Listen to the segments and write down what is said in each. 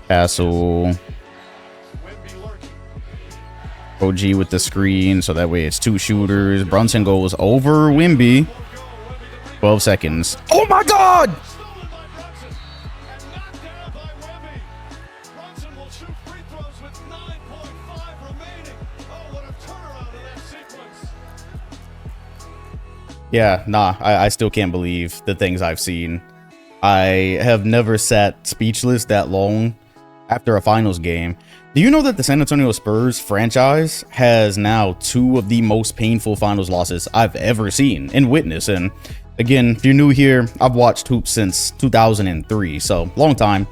Castle. OG with the screen, so that way it's 2 shooters. Brunson goes over Wemby. 12 seconds. Oh my God! Yeah, nah, I still can't believe the things I've seen. I have never sat speechless that long after a finals game. Do you know that the San Antonio Spurs franchise has now 2 of the most painful finals losses I've ever seen and witnessed? And again, if you're new here, I've watched hoops since 2003, so long time.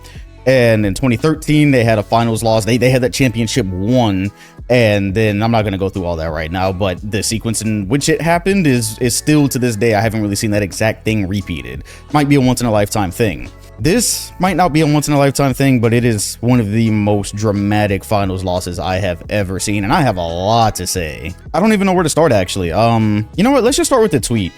And in 2013, they had a finals loss. They had that championship won. And then I'm not going to go through all that right now, but the sequence in which it happened is still to this day, I haven't really seen that exact thing repeated. Might be a once in a lifetime thing. This might not be a once in a lifetime thing, but it is one of the most dramatic finals losses I have ever seen. And I have a lot to say. I don't even know where to start, actually. You know what? Let's just start with the tweet.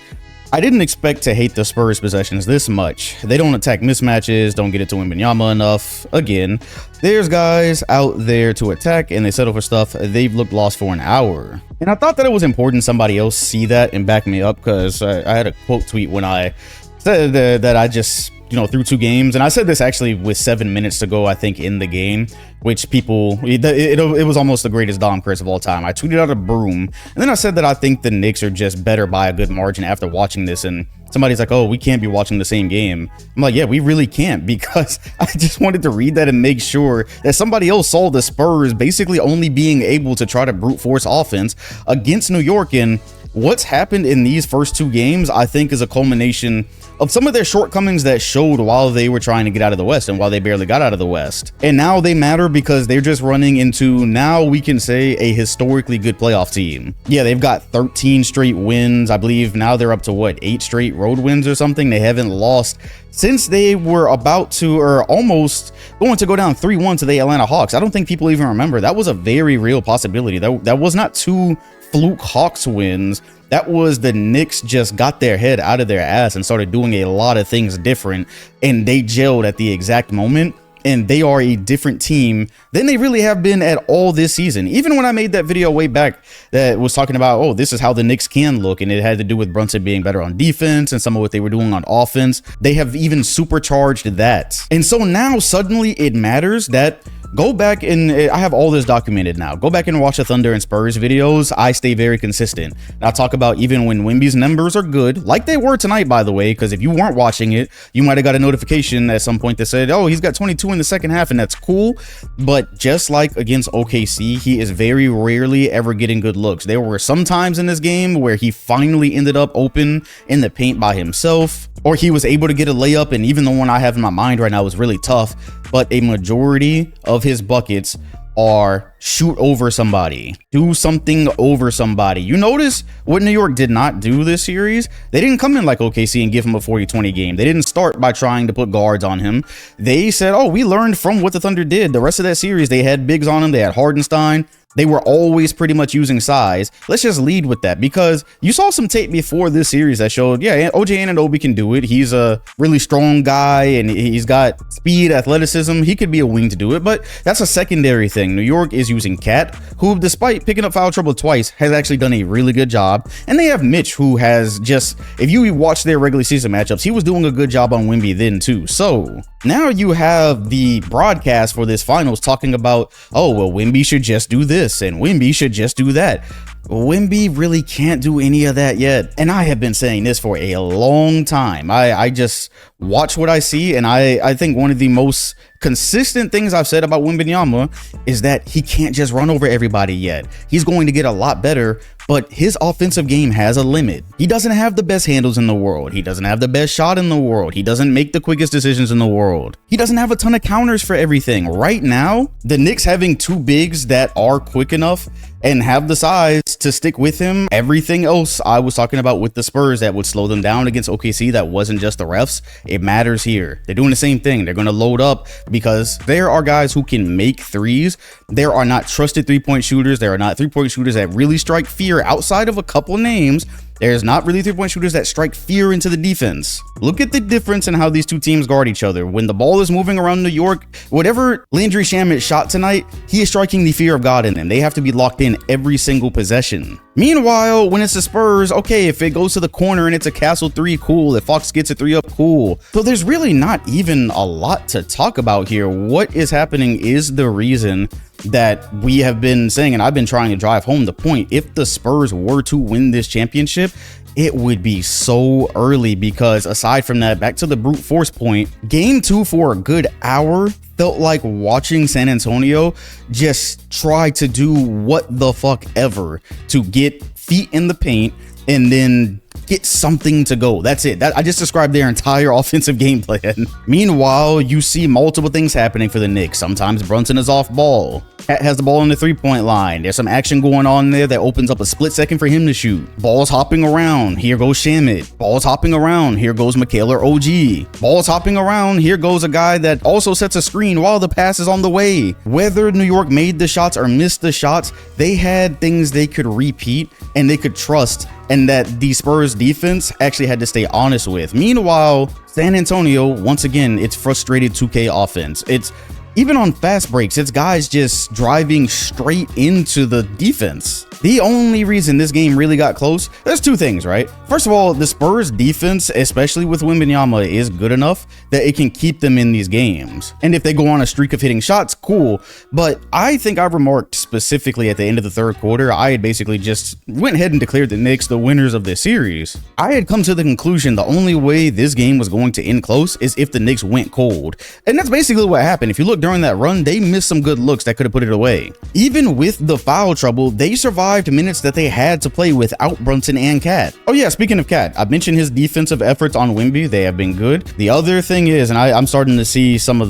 I didn't expect to hate the Spurs possessions this much. They don't attack mismatches, don't get it to Wembanyama enough. Again, there's guys out there to attack and they settle for stuff they've looked lost for an hour. And I thought that it was important somebody else see that and back me up, because I had a quote tweet when I said that I just, you know, through 2 games, and I said this actually with 7 minutes to go, I think, in the game, which people, it was almost the greatest Dom curse of all time. I tweeted out a broom, and then I said that I think the Knicks are just better by a good margin after watching this, and somebody's like, oh, we can't be watching the same game. I'm like, yeah, we really can't, because I just wanted to read that and make sure that somebody else saw the Spurs basically only being able to try to brute force offense against New York. And what's happened in these first 2 games, I think, is a culmination of some of their shortcomings that showed while they were trying to get out of the West and while they barely got out of the West. And now they matter because they're just running into, now we can say, a historically good playoff team. Yeah, they've got 13 straight wins. I believe now they're up to what, 8 straight road wins or something. They haven't lost since they were about to, or almost going to go down 3-1 to the Atlanta Hawks. I don't think people even remember. That was a very real possibility. That was not 2 fluke Hawks wins. That was the Knicks just got their head out of their ass and started doing a lot of things different, and they gelled at the exact moment, and they are a different team than they really have been at all this season. Even when I made that video way back that was talking about, oh, this is how the Knicks can look, and it had to do with Brunson being better on defense and some of what they were doing on offense, they have even supercharged that. And so now suddenly it matters. That go back and I have all this documented now. Go back and watch the Thunder and Spurs videos. I stay very consistent. And I'll talk about even when Wemby's numbers are good, like they were tonight, by the way, because if you weren't watching it, you might have got a notification at some point that said, oh, he's got 22 in the second half, and that's cool. But just like against OKC, he is very rarely ever getting good looks. There were some times in this game where he finally ended up open in the paint by himself, or he was able to get a layup, and even the one I have in my mind right now was really tough, but a majority of his buckets are shoot over somebody, do something over somebody. You notice what New York did not do this series? They didn't come in like OKC and give him a 40-20 game. They didn't start by trying to put guards on him. They said, oh, we learned from what the Thunder did. The rest of that series, they had bigs on him. They had Hardenstein. They were always pretty much using size. Let's just lead with that, because you saw some tape before this series that showed, yeah, OG Anunoby can do it. He's a really strong guy and he's got speed, athleticism. He could be a wing to do it, but that's a secondary thing. New York is using Cat, who, despite picking up foul trouble twice, has actually done a really good job. And they have Mitch, who has just, if you watch their regular season matchups, he was doing a good job on Wemby then too. So now you have the broadcast for this finals talking about, oh, well, Wemby should just do this and Wemby should just do that. Wemby really can't do any of that yet. And I have been saying this for a long time. I just watch what I see, and I think one of the most consistent things I've said about Wembanyama is that he can't just run over everybody yet. He's going to get a lot better, but his offensive game has a limit. He doesn't have the best handles in the world. He doesn't have the best shot in the world. He doesn't make the quickest decisions in the world. He doesn't have a ton of counters for everything. Right now, the Knicks having 2 bigs that are quick enough and have the size to stick with him. Everything else I was talking about with the Spurs that would slow them down against OKC, that wasn't just the refs. It matters here. They're doing the same thing. They're going to load up because there are guys who can make threes. There are not trusted 3-point shooters. There are not 3-point shooters that really strike fear outside of a couple names. There's not really three-point shooters that strike fear into the defense. Look at the difference in how these two teams guard each other. When the ball is moving around New York, whatever Landry Shamet shot tonight, he is striking the fear of God in them. They have to be locked in every single possession. Meanwhile, when it's the Spurs, okay, if it goes to the corner and it's a Castle 3, cool. If Fox gets a 3 up, cool. So there's really not even a lot to talk about here. What is happening is the reason that we have been saying, and I've been trying to drive home the point, if the Spurs were to win this championship, it would be so early, because aside from that, back to the brute force point, game 2 for a good hour felt like watching San Antonio just try to do what the fuck ever to get feet in the paint and then get something to go. That's it. I just described their entire offensive game plan. Meanwhile, you see multiple things happening for the Knicks. Sometimes Brunson is off ball. Cat has the ball on the three-point line. There's some action going on there that opens up a split second for him to shoot. Ball's hopping around. Here goes Shamet. Ball's hopping around. Here goes Mikal or OG. Ball's hopping around. Here goes a guy that also sets a screen while the pass is on the way. Whether New York made the shots or missed the shots, they had things they could repeat and they could trust, and that the Spurs defense actually had to stay honest with. Meanwhile, San Antonio, once again, it's frustrated 2K offense. It's even on fast breaks, it's guys just driving straight into the defense. The only reason this game really got close, there's two things, right? First of all, the Spurs defense, especially with Wembanyama, is good enough that it can keep them in these games. And if they go on a streak of hitting shots, cool. But I think I remarked specifically at the end of the third quarter, I had basically just went ahead and declared the Knicks the winners of this series. I had come to the conclusion the only way this game was going to end close is if the Knicks went cold. And that's basically what happened. If you look during that run, they missed some good looks that could have put it away. Even with the foul trouble, they survived minutes that they had to play without Brunson and Cat. Oh yeah, speaking of Cat, I mentioned his defensive efforts on Wemby. They have been good. The other thing is, and I'm starting to see some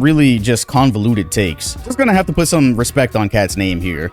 really just convoluted takes. Just gonna have to put some respect on Cat's name here.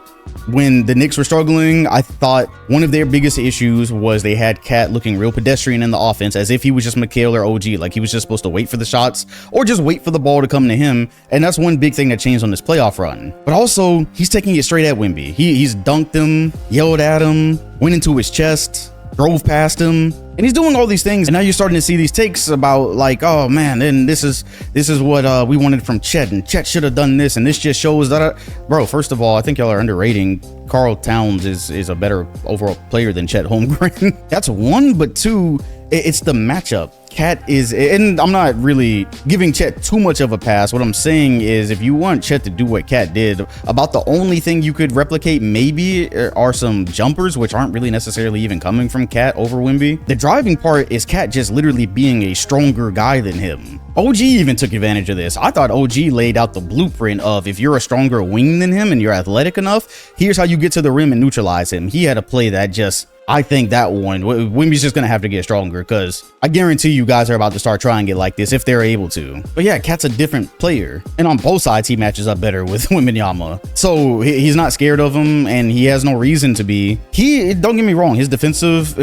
When the Knicks were struggling, I thought one of their biggest issues was they had Cat looking real pedestrian in the offense, as if he was just Mikal or OG, like he was just supposed to wait for the shots or just wait for the ball to come to him. And that's one big thing that changed on this playoff run. But also, he's taking it straight at Wemby. He's dunked him, yelled at him, went into his chest, drove past him, and he's doing all these things. And now you're starting to see these takes about like, oh man, then this is what we wanted from Chet, and Chet should have done this, and this just shows that bro, first of all, I think y'all are underrating Karl Towns is a better overall player than Chet Holmgren. That's one, but two, it's the matchup. Cat is, and I'm not really giving Chet too much of a pass. What I'm saying is, if you want Chet to do what Cat did, about the only thing you could replicate maybe are some jumpers, which aren't really necessarily even coming from Cat over Wemby. The driving part is Cat just literally being a stronger guy than him. OG even took advantage of this. I thought OG laid out the blueprint of, if you're a stronger wing than him and you're athletic enough, here's how you get to the rim and neutralize him. He had a play that just, I think that one, Wemby's just going to have to get stronger, because I guarantee you guys are about to start trying it like this if they're able to. But yeah, Cat's a different player. And on both sides, he matches up better with Wembanyama. So he's not scared of him, and he has no reason to be. Don't get me wrong, his defensive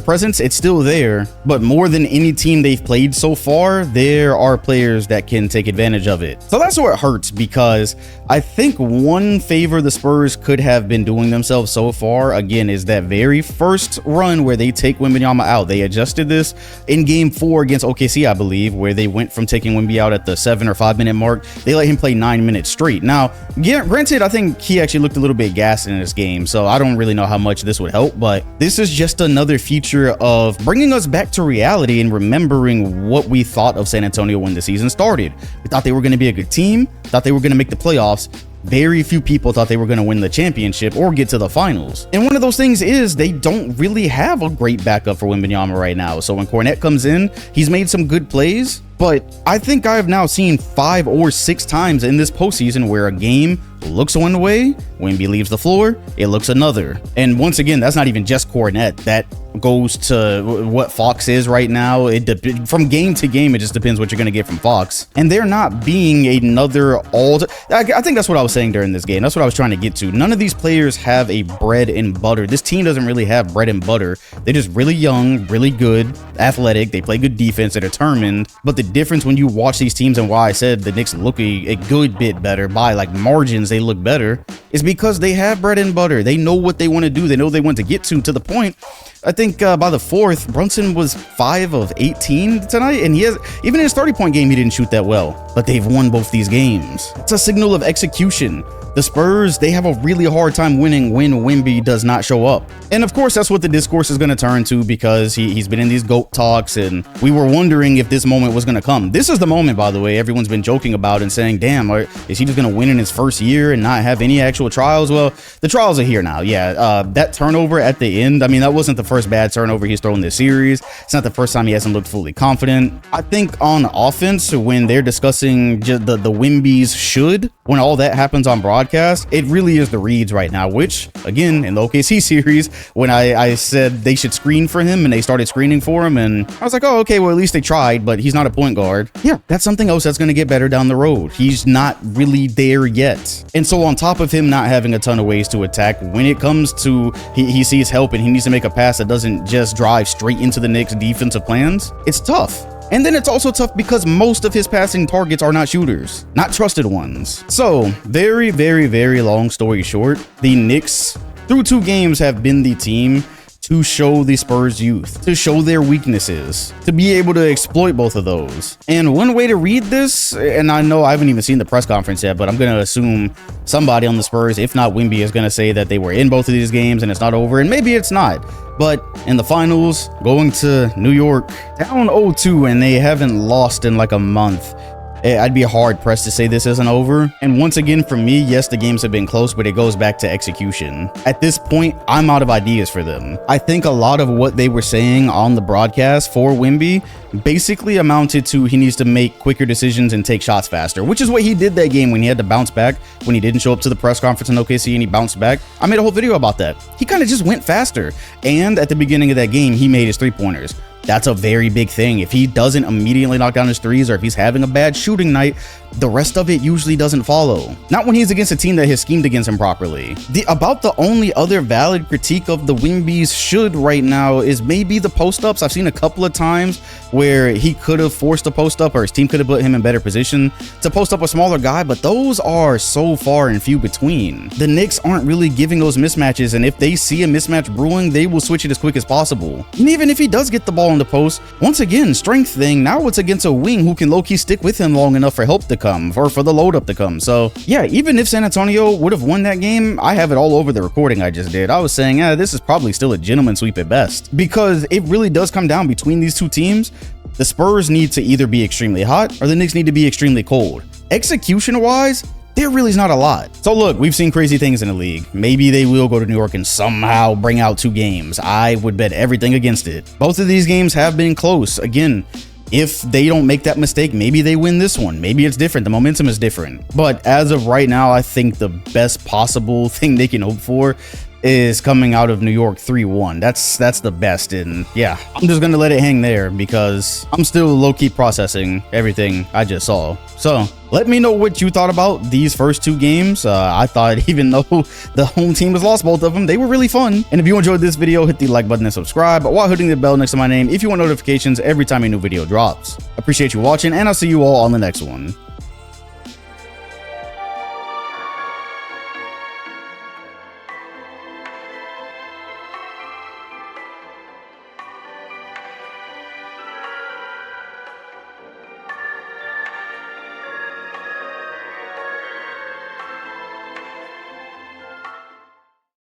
presence, it's still there. But more than any team they've played so far, there are players that can take advantage of it. So that's where it hurts, because I think one favor the Spurs could have been doing themselves so far, again, is that very first run where they take Wembanyama out. They adjusted this in game 4 against OKC, I believe, where they went from taking Wemby out at the 7 or 5 minute mark. They let him play 9 minutes straight. Now, granted, I think he actually looked a little bit gassed in this game, so I don't really know how much this would help, but this is just another feature of bringing us back to reality and remembering what we thought of San Antonio when the season started. We thought they were going to be a good team, thought they were going to make the playoffs. Very few people thought they were going to win the championship or get to the finals. And one of those things is they don't really have a great backup for Wembanyama right now. So when Kornet comes in, he's made some good plays, but I think I have now seen 5 or 6 times in this postseason where a game looks one way, Wemby leaves the floor, it looks another. And once again, that's not even just Kornet. That goes to what Fox is right now. From game to game, it just depends what you're going to get from Fox. And they're not being another I think that's what I was saying during this game. That's what I was trying to get to. None of these players have a bread and butter. This team doesn't really have bread and butter. They're just really young, really good, athletic. They play good defense. They're determined. But the difference when you watch these teams, and why I said the Knicks look a good bit better, by like margins, they look better, is because they have bread and butter. They know what they want to do. They know they want to get to the point. I think by the fourth, Brunson was 5 of 18 tonight, and even in his 30-point game, he didn't shoot that well. But they've won both these games. It's a signal of execution. The Spurs, they have a really hard time winning when Wemby does not show up. And of course, that's what the discourse is going to turn to, because he's been in these GOAT talks, and we were wondering if this moment was going to come. This is the moment, by the way, everyone's been joking about and saying, damn, is he just going to win in his first year and not have any actual trials? Well, the trials are here now. Yeah, that turnover at the end, I mean, that wasn't the first bad turnover he's thrown this series. It's not the first time he hasn't looked fully confident. I think on offense, when they're discussing just the Wemby's should, when all that happens on broadcast, it really is the reads right now, which, again, in the OKC series, when I said they should screen for him and they started screening for him, and I was like, oh, okay, well, at least they tried, but he's not a point guard. Yeah, that's something else that's going to get better down the road. He's not really there yet. And so on top of him not having a ton of ways to attack, when it comes to he sees help and he needs to make a pass that doesn't just drive straight into the Knicks' defensive plans, it's tough. And then it's also tough because most of his passing targets are not shooters, not trusted ones. So very, very, very long story short, the Knicks through 2 games have been the team to show the Spurs youth, to show their weaknesses, to be able to exploit both of those. And one way to read this, and I know I haven't even seen the press conference yet, but I'm going to assume somebody on the Spurs, if not Wemby, is going to say that they were in both of these games and it's not over, and maybe it's not. But in the finals, going to New York, down 0-2, and they haven't lost in like a month. I'd be hard pressed to say this isn't over. And once again, for me, yes, the games have been close, but it goes back to execution. At this point, I'm out of ideas for them. I think a lot of what they were saying on the broadcast for Wemby basically amounted to he needs to make quicker decisions and take shots faster, which is what he did that game when he had to bounce back, when he didn't show up to the press conference in OKC and he bounced back. I made a whole video about that. He kind of just went faster. And at the beginning of that game, he made his 3-pointers. That's a very big thing. If he doesn't immediately knock down his threes, or if he's having a bad shooting night, the rest of it usually doesn't follow. Not when he's against a team that has schemed against him properly. About the only other valid critique of the Wemby's should right now is maybe the post-ups. I've seen a couple of times where he could have forced a post-up, or his team could have put him in better position to post up a smaller guy, but those are so far and few between. The Knicks aren't really giving those mismatches, and if they see a mismatch brewing, they will switch it as quick as possible. And even if he does get the ball in the post, once again, strength thing, now it's against a wing who can low-key stick with him long enough for help to come, or for the load up to come. So yeah, even if San Antonio would have won that game, I have it all over the recording I just did. I was saying, this is probably still a gentleman sweep at best, because it really does come down between these two teams. The Spurs need to either be extremely hot or the Knicks need to be extremely cold. Execution wise, there really is not a lot. So look, we've seen crazy things in the league. Maybe they will go to New York and somehow bring out 2 games. I would bet everything against it. Both of these games have been close. Again, if they don't make that mistake, maybe they win this one. Maybe it's different. The momentum is different. But as of right now, I think the best possible thing they can hope for is coming out of New York 3-1. That's the best. And yeah, I'm just gonna let it hang there because I'm still low-key processing everything I just saw. So let me know what you thought about these first 2 games. I thought even though the home team has lost both of them, they were really fun. And if you enjoyed this video, hit the like button and subscribe while hitting the bell next to my name if you want notifications every time a new video drops. Appreciate you watching, and I'll see you all on the next one.